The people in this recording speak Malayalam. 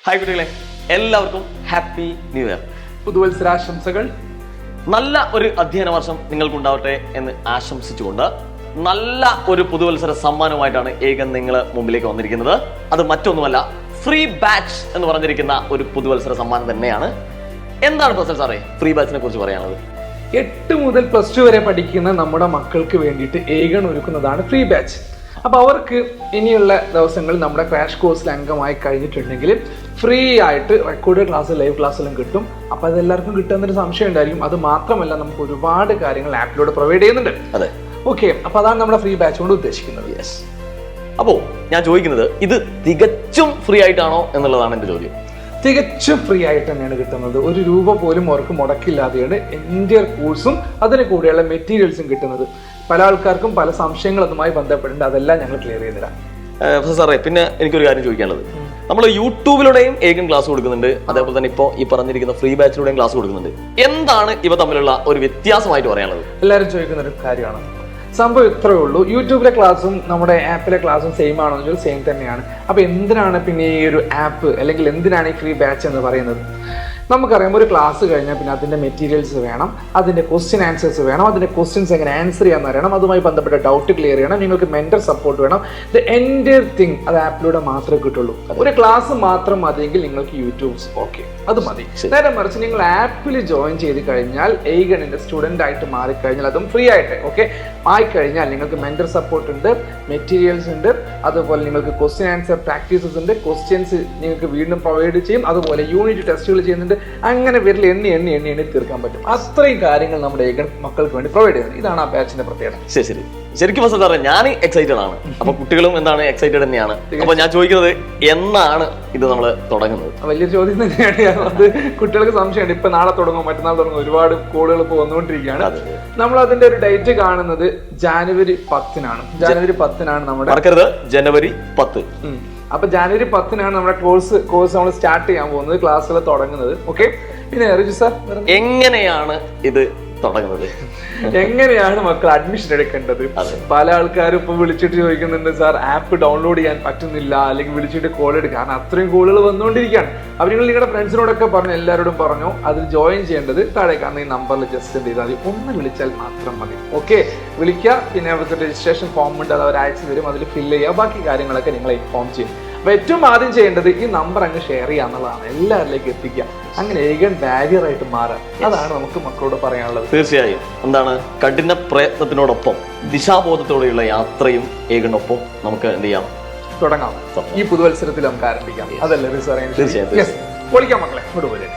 ഹായ് കുട്ടികളെ, എല്ലാവർക്കും ഹാപ്പി ന്യൂ ഇയർ. പുതുവത്സരാശംസകൾ. നല്ല ഒരു അധ്യയന വർഷം നിങ്ങൾക്കുണ്ടാവട്ടെ എന്ന് ആശംസിച്ചുകൊണ്ട് നല്ല ഒരു പുതുവത്സര സമ്മാനമായിട്ടാണ് ഏകൻ നിങ്ങളെ മുമ്പിലേക്ക് വന്നിരിക്കുന്നത്. അത് മറ്റൊന്നുമല്ല, ഫ്രീ ബാച്ച് എന്ന് പറഞ്ഞിരിക്കുന്ന ഒരു പുതുവത്സര സമ്മാനം തന്നെയാണ്. എന്താണ് പ്രൊഫസർ സാറേ ഫ്രീ ബാച്ചിനെ കുറിച്ച് പറയാനുള്ളത്? 8 മുതൽ +2 വരെ പഠിക്കുന്ന നമ്മുടെ മക്കൾക്ക് വേണ്ടിയിട്ട് ഏകൻ ഒരുക്കുന്നതാണ് ഫ്രീ ബാച്ച്. അപ്പോൾ അവർക്ക് ഇനിയുള്ള ദിവസങ്ങളിൽ നമ്മുടെ ക്രാഷ് കോഴ്സിൽ അംഗമായി കഴിഞ്ഞിട്ടുണ്ടെങ്കിൽ ഫ്രീ ആയിട്ട് റെക്കോർഡ് ക്ലാസ്, ലൈവ് ക്ലാസ്സെല്ലാം കിട്ടും. അപ്പോൾ അതെല്ലാവർക്കും കിട്ടുന്നൊരു സംശയം ഉണ്ടായിരിക്കും. അത് മാത്രമല്ല, നമുക്ക് ഒരുപാട് കാര്യങ്ങൾ ആപ്പിലൂടെ പ്രൊവൈഡ് ചെയ്യുന്നുണ്ട്. അതെ, ഓക്കെ. അപ്പോൾ അതാണ് നമ്മുടെ ഫ്രീ ബാച്ച് കൊണ്ട് ഉദ്ദേശിക്കുന്നത്. യെസ്. അപ്പോൾ ഞാൻ ചോദിക്കുന്നത്, ഇത് തികച്ചും ഫ്രീ ആയിട്ടാണോ എന്നുള്ളതാണ് എൻ്റെ ചോദ്യം. തികച്ചും ഫ്രീ ആയിട്ട് തന്നെയാണ് കിട്ടുന്നത്. ഒരു രൂപ പോലും അവർക്ക് മുടക്കില്ലാതെയാണ് എൻ്റെ കോഴ്സും അതിന് കൂടെയുള്ള മെറ്റീരിയൽസും കിട്ടുന്നത്. പല ആൾക്കാർക്കും പല സംശയങ്ങൾ അതുമായി ബന്ധപ്പെട്ടുണ്ട്. അതെല്ലാം ഞങ്ങൾ ക്ലിയർ ചെയ്ത് തരാം. പ്രൊഫസർ സാറേ, പിന്നെ എനിക്കൊരു കാര്യം ചോദിക്കാനുള്ളത്, നമ്മൾ യൂട്യൂബിലൂടെയും ഏകൻ ക്ലാസ് കൊടുക്കുന്നുണ്ട്, അതേപോലെ തന്നെ ഇപ്പോൾ ഈ പറഞ്ഞിരിക്കുന്ന ഫ്രീ ബാച്ചിലൂടെയും ക്ലാസ് കൊടുക്കുന്നുണ്ട്. എന്താണ് ഇവ തമ്മിലുള്ള ഒരു വ്യത്യാസമായിട്ട് പറയാനുള്ളത്? എല്ലാവരും ചോദിക്കുന്ന ഒരു കാര്യമാണ്. സംഭവം ഇത്രയേ ഉള്ളൂ. യൂട്യൂബിലെ ക്ലാസ്സും നമ്മുടെ ആപ്പിലെ ക്ലാസ്സും സെയിം ആണോ എന്ന് ചോദിച്ചാൽ സെയിം തന്നെയാണ്. അപ്പോൾ എന്തിനാണ് പിന്നെ ഈ ഒരു ആപ്പ്, അല്ലെങ്കിൽ എന്തിനാണ് ഈ ഫ്രീ ബാച്ച് എന്ന് പറയുന്നത്? നമുക്കറിയാം, ഒരു ക്ലാസ് കഴിഞ്ഞാൽ പിന്നെ അതിൻ്റെ മെറ്റീരിയൽസ് വേണം, അതിൻ്റെ ക്വസ്റ്റ്യൻ ആൻസേഴ്സ് വേണം, അതിൻ്റെ ക്വസ്റ്റ്യൻസ് എങ്ങനെ ആൻസർ ചെയ്യാമെന്ന് അറിയണം, അതുമായി ബന്ധപ്പെട്ട ഡൗട്ട് ക്ലിയർ ചെയ്യണം, നിങ്ങൾക്ക് മെൻറ്റർ സപ്പോർട്ട് വേണം. ദ എൻറ്റയർ തിങ് അത് ആപ്പിലൂടെ മാത്രമേ കിട്ടുള്ളൂ. ഒരു ക്ലാസ് മാത്രം മതിയെങ്കിൽ നിങ്ങൾക്ക് യൂട്യൂബ്സ് ഓക്കെ, അത് മതി. നേരെ മറിച്ച് നിങ്ങൾ ആപ്പിൽ ജോയിൻ ചെയ്ത് കഴിഞ്ഞാൽ, ഏകണിൻ്റെ സ്റ്റുഡൻ്റ് ആയിട്ട് മാറിക്കഴിഞ്ഞാൽ, അതും ഫ്രീ ആയിട്ട് ഓക്കെ ആയിക്കഴിഞ്ഞാൽ നിങ്ങൾക്ക് മെൻറ്റർ സപ്പോർട്ട് ഉണ്ട്, മെറ്റീരിയൽസ് ഉണ്ട്, അതുപോലെ നിങ്ങൾക്ക് ക്വസ്റ്റ്യൻ ആൻസർ പ്രാക്ടീസസ് ഉണ്ട്, ക്വസ്റ്റ്യൻസ് നിങ്ങൾക്ക് വീണ്ടും പ്രൊവൈഡ് ചെയ്യും, അതുപോലെ യൂണിറ്റ് ടെസ്റ്റുകൾ ചെയ്യുന്നുണ്ട്. അങ്ങനെ വിരൽ എണ്ണി തീർക്കാൻ പറ്റും. അത്രയും കാര്യങ്ങൾ നമ്മുടെ ഏകൻ മക്കൾക്ക് വേണ്ടി പ്രൊവൈഡ് ചെയ്യുന്നത്. ഇതാണ് ആ ബാച്ചിന്റെ പ്രത്യേകത. ശരി, ശരിക്കും പ്രൊഫസർ സാറേ, ഞാൻ എക്സൈറ്റഡ് ആണ്. അപ്പൊ കുട്ടികളും എന്താണ് എക്സൈറ്റഡ് തന്നെയാണ്. അപ്പൊ ഞാൻ ചോദിക്കുന്നത്, എന്നാണ് ഇത് നമ്മൾ തുടങ്ങുന്നത്? വലിയൊരു ചോദ്യം തന്നെയാണ്. അത് കുട്ടികൾക്ക് സംശയമുണ്ട്. ഇപ്പൊ നാളെ തുടങ്ങും, മറ്റന്നാൾ തുടങ്ങും, ഒരുപാട് കോളുകൾ ഇപ്പോൾ വന്നുകൊണ്ടിരിക്കുകയാണ്. നമ്മൾ അതിന്റെ ഒരു ഡേറ്റ് കാണുന്നത് ജനുവരി 10-നാണ്. ജനുവരി 10-നാണ് നമ്മുടെ, മറക്കരുത്, ജനുവരി 10. അപ്പൊ ജനുവരി 10-നാണ് നമ്മുടെ കോഴ്സ് നമ്മൾ സ്റ്റാർട്ട് ചെയ്യാൻ പോകുന്നത്, ക്ലാസ്സുകൾ തുടങ്ങുന്നത്. ഓക്കെ. പിന്നെ റിജു സാർ, എങ്ങനെയാണ് ഇത് തുടങ്ങുന്നത്? എങ്ങനെയാണ് മക്കൾ അഡ്മിഷൻ എടുക്കേണ്ടത്? പല ആൾക്കാരും ഇപ്പൊ വിളിച്ചിട്ട് ചോദിക്കുന്നുണ്ട്, സാർ ആപ്പ് ഡൗൺലോഡ് ചെയ്യാൻ പറ്റുന്നില്ല, അല്ലെങ്കിൽ വിളിച്ചിട്ട് കോൾ എടുക്കുക. കാരണം അത്രയും കോളുകൾ വന്നുകൊണ്ടിരിക്കുകയാണ്. അപ്പോൾ നിങ്ങൾ നിങ്ങളുടെ ഫ്രണ്ട്സിനോടൊക്കെ പറഞ്ഞു, എല്ലാവരോടും പറഞ്ഞു, അതിൽ ജോയിൻ ചെയ്യേണ്ടത് താഴെ കാണുന്ന ഈ നമ്പറിൽ ജസ്റ്റ് എന്ത് ചെയ്താൽ മതി, ഒന്ന് വിളിച്ചാൽ മാത്രം മതി. ഓക്കെ, വിളിക്കുക. പിന്നെ അവർക്ക് രജിസ്ട്രേഷൻ ഫോം ഉണ്ട്, അത് അവർ അയച്ചു തരും, അതിൽ ഫില്ല് ചെയ്യുക. ബാക്കി കാര്യങ്ങളൊക്കെ നിങ്ങളെ ഇൻഫോം ചെയ്യും. അപ്പൊ ഏറ്റവും ആദ്യം ചെയ്യേണ്ടത് ഈ നമ്പർ അങ്ങ് ഷെയർ ചെയ്യുക എന്നുള്ളതാണ്, എല്ലാവരിലേക്ക് എത്തിക്കുക. അങ്ങനെ ഏകൻ ബാരിയർ ആയിട്ട് മാറുക. അതാണ് നമുക്ക് മക്കളോട് പറയാനുള്ളത്. തീർച്ചയായും എന്താണ്, കഠിന പ്രയത്നത്തിനോടൊപ്പം ദിശാബോധത്തോടെയുള്ള യാത്രയും ഏകനൊപ്പം നമുക്ക് എന്ത് ചെയ്യാം, തുടങ്ങാം. ഈ പുതുവത്സരത്തിൽ നമുക്ക് ആരംഭിക്കാം. അതല്ലേ റിസർ? തീർച്ചയായും. പൊളിക്കാം മക്കളെ, ഇങ്ങോട്ട് പോലെ.